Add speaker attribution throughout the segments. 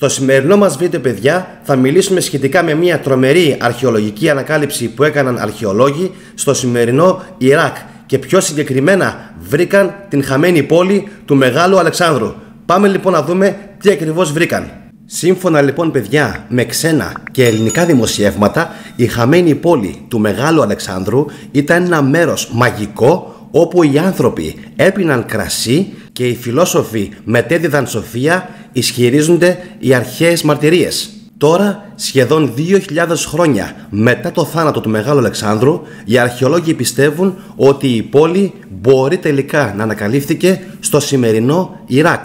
Speaker 1: Στο σημερινό μας βίντεο, παιδιά, θα μιλήσουμε σχετικά με μια τρομερή αρχαιολογική ανακάλυψη που έκαναν αρχαιολόγοι στο σημερινό Ιράκ και πιο συγκεκριμένα βρήκαν την χαμένη πόλη του Μεγάλου Αλεξάνδρου. Πάμε λοιπόν να δούμε τι ακριβώς βρήκαν. Σύμφωνα λοιπόν, παιδιά, με ξένα και ελληνικά δημοσιεύματα, η χαμένη πόλη του Μεγάλου Αλεξάνδρου ήταν ένα μέρος μαγικό όπου οι άνθρωποι έπιναν κρασί και οι φιλόσοφοι μετέδιδαν σοφία, ισχυρίζονται οι αρχαίες μαρτυρίες. Τώρα, σχεδόν 2.000 χρόνια μετά το θάνατο του Μεγάλου Αλεξάνδρου, οι αρχαιολόγοι πιστεύουν ότι η πόλη μπορεί τελικά να ανακαλύφθηκε στο σημερινό Ιράκ.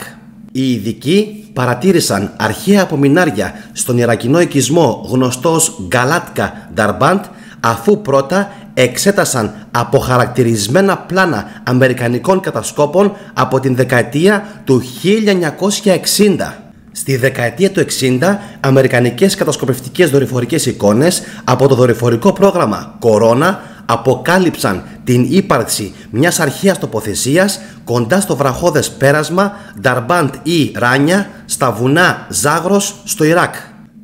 Speaker 1: Οι ειδικοί παρατήρησαν αρχαία απομεινάρια στον Ιρακινό οικισμό γνωστό ως Γκαλάτκα Νταρμπάντ, αφού πρώτα εξέτασαν αποχαρακτηρισμένα πλάνα αμερικανικών κατασκόπων από την δεκαετία του 1960. Στη δεκαετία του 60, αμερικανικές κατασκοπευτικές δορυφορικές εικόνες από το δορυφορικό πρόγραμμα Κορώνα αποκάλυψαν την ύπαρξη μιας αρχαίας τοποθεσίας κοντά στο βραχώδες πέρασμα Νταρμπάντ ή Ράνια στα βουνά Ζάγρος στο Ιράκ.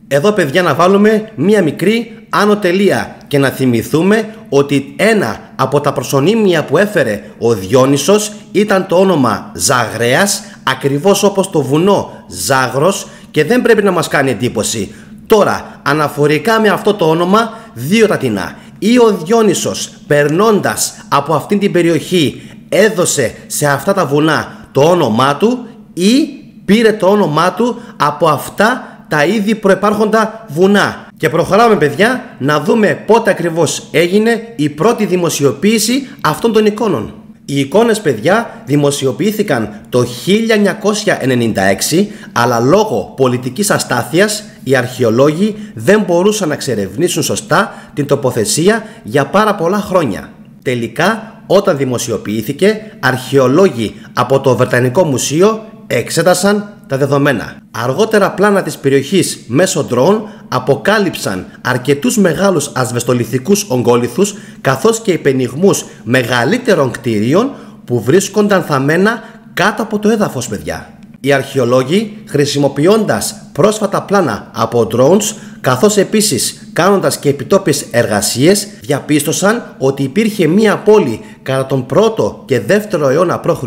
Speaker 1: Εδώ, παιδιά, να βάλουμε μία μικρή άνω τελεία και να θυμηθούμε ότι ένα από τα προσωνύμια που έφερε ο Διόνυσος ήταν το όνομα Ζαγρέας, ακριβώς όπως το βουνό Ζάγρος, και δεν πρέπει να μας κάνει εντύπωση. Τώρα, αναφορικά με αυτό το όνομα, δύο τατινά. Ή ο Διόνυσος, περνώντας από αυτήν την περιοχή, έδωσε σε αυτά τα βουνά το όνομά του, ή πήρε το όνομά του από αυτά τα ήδη προεπάρχοντα βουνά. Και προχωράμε, παιδιά, να δούμε πότε ακριβώς έγινε η πρώτη δημοσιοποίηση αυτών των εικόνων. Οι εικόνες, παιδιά, δημοσιοποιήθηκαν το 1996, αλλά λόγω πολιτικής αστάθειας οι αρχαιολόγοι δεν μπορούσαν να εξερευνήσουν σωστά την τοποθεσία για πάρα πολλά χρόνια. Τελικά, όταν δημοσιοποιήθηκε, αρχαιολόγοι από το Βρετανικό Μουσείο εξέτασαν τα δεδομένα. Αργότερα πλάνα της περιοχής μέσω ντρόουν αποκάλυψαν αρκετούς μεγάλους ασβεστολιθικούς ογκόλιθους, καθώς και υπενιγμούς μεγαλύτερων κτίριων που βρίσκονταν θαμμένα κάτω από το έδαφος, παιδιά. Οι αρχαιολόγοι, χρησιμοποιώντας πρόσφατα πλάνα από drones, καθώς επίσης κάνοντας και επιτόπιες εργασίες, διαπίστωσαν ότι υπήρχε μία πόλη κατά τον 1ο και 2ο αιώνα π.Χ.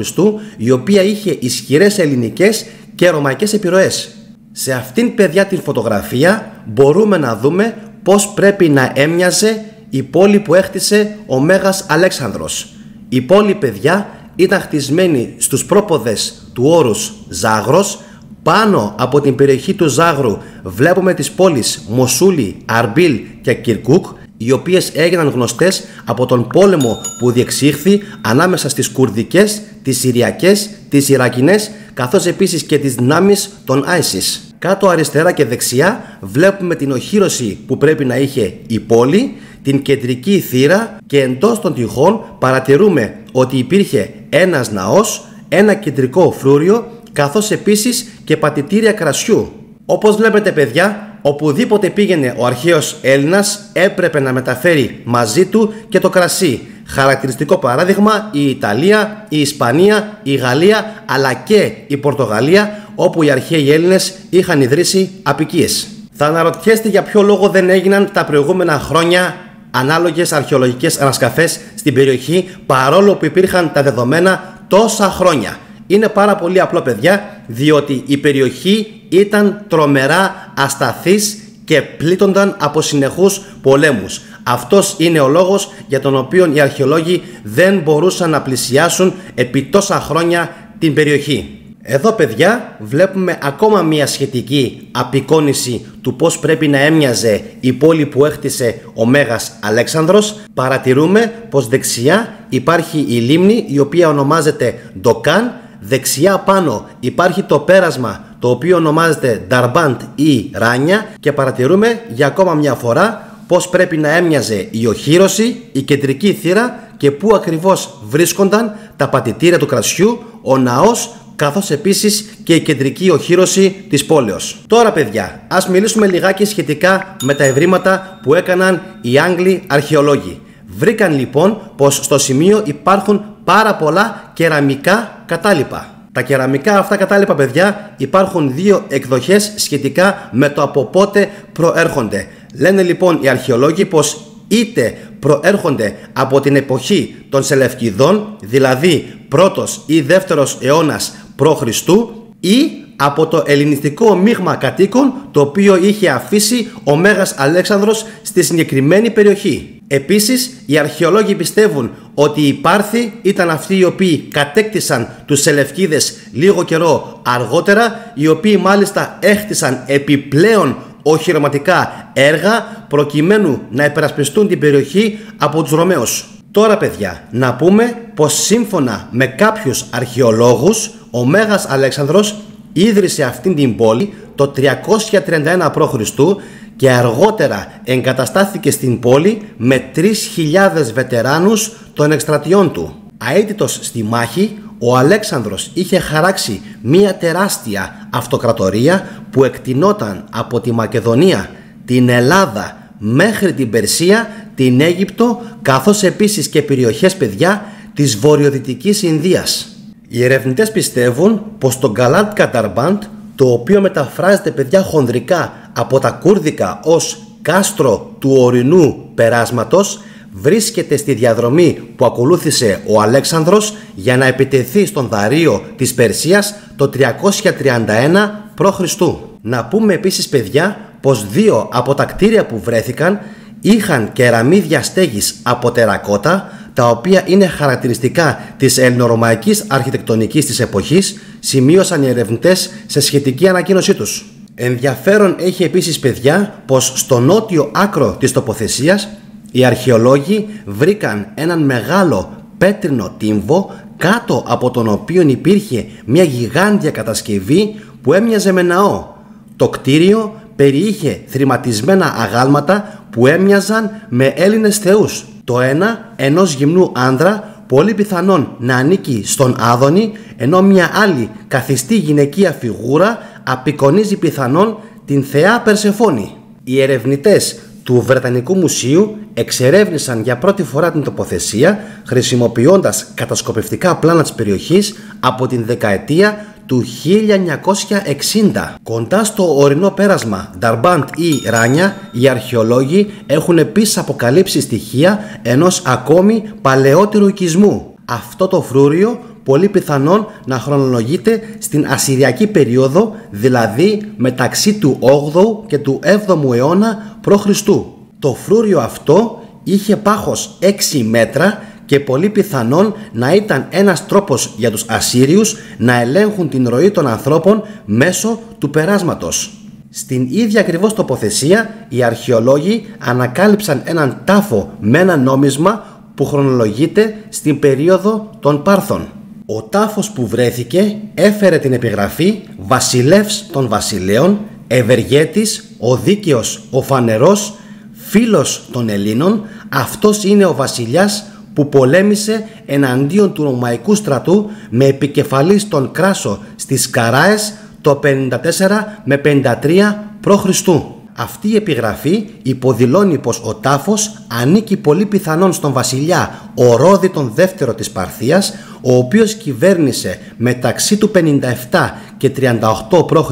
Speaker 1: η οποία είχε ισχυρές ελληνικές και ρωμαϊκές επιρροές. Σε αυτήν, παιδιά, την φωτογραφία μπορούμε να δούμε πως πρέπει να έμοιαζε η πόλη που έχτισε ο Μέγας Αλέξανδρος. Η πόλη, παιδιά, ήταν χτισμένη στους πρόποδες του όρους Ζάγρος. Πάνω από την περιοχή του Ζάγρου βλέπουμε τις πόλεις Μοσούλη, Αρμπίλ και Κιρκούκ, οι οποίες έγιναν γνωστές από τον πόλεμο που διεξήχθη ανάμεσα στις κουρδικές, τις συριακές, τις ιρακινές, καθώς επίσης και τις δυνάμεις των ISIS. Κάτω αριστερά και δεξιά βλέπουμε την οχύρωση που πρέπει να είχε η πόλη, την κεντρική θύρα, και εντός των τυχών παρατηρούμε ότι υπήρχε ένας ναός, ένα κεντρικό φρούριο, καθώς επίσης και πατητήρια κρασιού. Όπως βλέπετε, παιδιά, οπουδήποτε πήγαινε ο αρχαίος Έλληνας έπρεπε να μεταφέρει μαζί του και το κρασί. Χαρακτηριστικό παράδειγμα η Ιταλία, η Ισπανία, η Γαλλία αλλά και η Πορτογαλία, όπου οι αρχαίοι Έλληνες είχαν ιδρύσει αποικίες. Θα αναρωτιέστε για ποιο λόγο δεν έγιναν τα προηγούμενα χρόνια ανάλογες αρχαιολογικές ανασκαφές στην περιοχή, παρόλο που υπήρχαν τα δεδομένα τόσα χρόνια. Είναι πάρα πολύ απλό, παιδιά, διότι η περιοχή ήταν τρομερά ασταθής και πλήττονταν από συνεχούς πολέμους. Αυτός είναι ο λόγος για τον οποίο οι αρχαιολόγοι δεν μπορούσαν να πλησιάσουν επί τόσα χρόνια την περιοχή. Εδώ, παιδιά, βλέπουμε ακόμα μια σχετική απεικόνηση του πώς πρέπει να έμοιαζε η πόλη που έχτισε ο Μέγας Αλέξανδρος. Παρατηρούμε πως δεξιά υπάρχει η λίμνη, η οποία ονομάζεται Ντοκάν. Δεξιά πάνω υπάρχει το πέρασμα, το οποίο ονομάζεται Νταρμπάντ ή Ράνια, και παρατηρούμε για ακόμα μια φορά πώς πρέπει να έμοιαζε η οχύρωση, η κεντρική θύρα και πού ακριβώς βρίσκονταν τα πατητήρια του κρασιού, ο ναός, καθώς επίσης και η κεντρική οχύρωση της πόλεως. Τώρα, παιδιά, ας μιλήσουμε λιγάκι σχετικά με τα ευρήματα που έκαναν οι Άγγλοι αρχαιολόγοι. Βρήκαν λοιπόν πως στο σημείο υπάρχουν πάρα πολλά κεραμικά κατάλοιπα. Τα κεραμικά αυτά κατάλοιπα, παιδιά, υπάρχουν δύο εκδοχές σχετικά με το από πότε προέρχονται. Λένε λοιπόν οι αρχαιολόγοι πως είτε προέρχονται από την εποχή των Σελευκηδών, δηλαδή 1ος ή 2ος αιώνας π.Χ. ή από το ελληνιστικό μείγμα κατοίκων το οποίο είχε αφήσει ο Μέγας Αλέξανδρος στη συγκεκριμένη περιοχή. Επίσης, οι αρχαιολόγοι πιστεύουν ότι οι Πάρθοι ήταν αυτοί οι οποίοι κατέκτησαν τους Σελευκίδες λίγο καιρό αργότερα, οι οποίοι μάλιστα έχτισαν επιπλέον οχυρωματικά έργα προκειμένου να υπερασπιστούν την περιοχή από τους Ρωμαίους. Τώρα, παιδιά, να πούμε πως σύμφωνα με κάποιους αρχαιολόγους ο Μέγας Αλέξανδρος ίδρυσε αυτήν την πόλη το 331 π.Χ. και αργότερα εγκαταστάθηκε στην πόλη με 3.000 βετεράνους των εκστρατιών του. Αίτητος στη μάχη, ο Αλέξανδρος είχε χαράξει μια τεράστια αυτοκρατορία που εκτινόταν από τη Μακεδονία, την Ελλάδα μέχρι την Περσία, την Αίγυπτο, καθώς επίσης και περιοχές, παιδιά, της βορειοδυτικής Ινδίας. Οι ερευνητές πιστεύουν πως το Γκαλάντ Καταρμπάντ, το οποίο μεταφράζεται, παιδιά, χονδρικά από τα κούρδικα ως κάστρο του ορεινού περάσματος, βρίσκεται στη διαδρομή που ακολούθησε ο Αλέξανδρος για να επιτεθεί στον Δαρείο της Περσίας το 331 π.Χ. Να πούμε επίσης, παιδιά, πως δύο από τα κτίρια που βρέθηκαν είχαν κεραμίδια στέγης από τερακότα, τα οποία είναι χαρακτηριστικά της ελληνορωμαϊκής αρχιτεκτονικής της εποχής, σημείωσαν οι ερευνητές σε σχετική ανακοίνωσή τους. Ενδιαφέρον έχει επίσης, παιδιά, πως στο νότιο άκρο της τοποθεσίας οι αρχαιολόγοι βρήκαν έναν μεγάλο πέτρινο τύμβο, κάτω από τον οποίο υπήρχε μια γιγάντια κατασκευή που έμοιαζε με ναό. Το κτίριο περιείχε θρηματισμένα αγάλματα που έμοιαζαν με Έλληνες θεούς. Το ένα ενός γυμνού άνδρα, πολύ πιθανόν να ανήκει στον Άδωνη, ενώ μια άλλη καθιστή γυναικεία φιγούρα απεικονίζει πιθανόν την θεά Περσεφόνη. Οι ερευνητές του Βρετανικού Μουσείου εξερεύνησαν για πρώτη φορά την τοποθεσία χρησιμοποιώντας κατασκοπευτικά πλάνα της περιοχής από την δεκαετία του 1960. Κοντά στο ορεινό πέρασμα Νταρμπάντ ή Ράνια, οι αρχαιολόγοι έχουν επίσης αποκαλύψει στοιχεία ενός ακόμη παλαιότερου οικισμού. Αυτό το φρούριο πολύ πιθανόν να χρονολογείται στην Ασσυριακή περίοδο, δηλαδή μεταξύ του 8ου και του 7ου αιώνα π.Χ. Το φρούριο αυτό είχε πάχος 6 μέτρα και πολύ πιθανόν να ήταν ένας τρόπος για τους Ασσύριους να ελέγχουν την ροή των ανθρώπων μέσω του περάσματος. Στην ίδια ακριβώς τοποθεσία, οι αρχαιολόγοι ανακάλυψαν έναν τάφο με ένα νόμισμα που χρονολογείται στην περίοδο των Πάρθων. Ο τάφος που βρέθηκε έφερε την επιγραφή «Βασιλεύς των βασιλέων, ευεργέτης, ο δίκαιος, ο φανερός, φίλος των Ελλήνων, αυτός είναι ο βασιλιάς που πολέμησε εναντίον του Ρωμαϊκού στρατού με επικεφαλής τον Κράσο στις Καράες το 54 με 53 π.Χ. Αυτή η επιγραφή υποδηλώνει πως ο τάφος ανήκει πολύ πιθανόν στον βασιλιά Ορόδη τον δεύτερο της Παρθίας, ο οποίος κυβέρνησε μεταξύ του 57 και 38 π.Χ.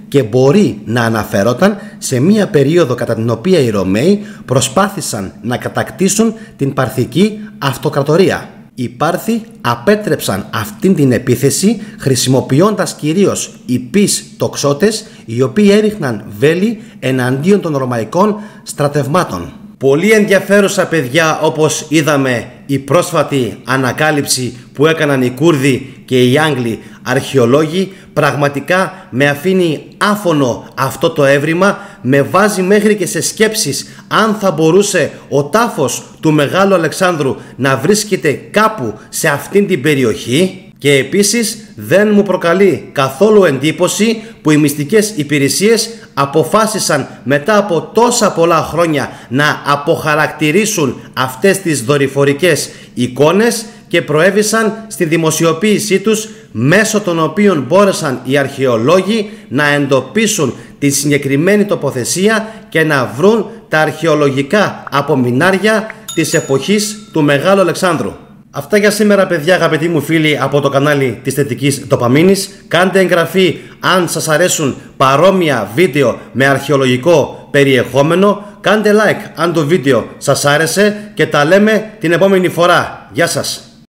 Speaker 1: και μπορεί να αναφερόταν σε μία περίοδο κατά την οποία οι Ρωμαίοι προσπάθησαν να κατακτήσουν την Παρθική αυτοκρατορία. Οι Πάρθοι απέτρεψαν αυτήν την επίθεση χρησιμοποιώντας κυρίως ιππείς τοξότες, οι οποίοι έριχναν βέλη εναντίον των ρωμαϊκών στρατευμάτων. Πολύ ενδιαφέρουσα, παιδιά, όπως είδαμε, η πρόσφατη ανακάλυψη που έκαναν οι Κούρδοι και οι Άγγλοι αρχαιολόγοι. Πραγματικά με αφήνει άφωνο αυτό το έβριμα, με βάζει μέχρι και σε σκέψεις αν θα μπορούσε ο τάφος του Μεγάλου Αλεξάνδρου να βρίσκεται κάπου σε αυτήν την περιοχή. Και επίσης δεν μου προκαλεί καθόλου εντύπωση που οι μυστικές υπηρεσίες αποφάσισαν μετά από τόσα πολλά χρόνια να αποχαρακτηρίσουν αυτές τις δορυφορικές εικόνες και προέβησαν στη δημοσιοποίησή τους, μέσω των οποίων μπόρεσαν οι αρχαιολόγοι να εντοπίσουν τη συγκεκριμένη τοποθεσία και να βρουν τα αρχαιολογικά απομεινάρια της εποχής του Μεγάλου Αλεξάνδρου. Αυτά για σήμερα, παιδιά, αγαπητοί μου φίλοι από το κανάλι της Θετικής Ντοπαμίνης. Κάντε εγγραφή αν σας αρέσουν παρόμοια βίντεο με αρχαιολογικό περιεχόμενο. Κάντε like αν το βίντεο σας άρεσε και τα λέμε την επόμενη φορά. Γεια σας!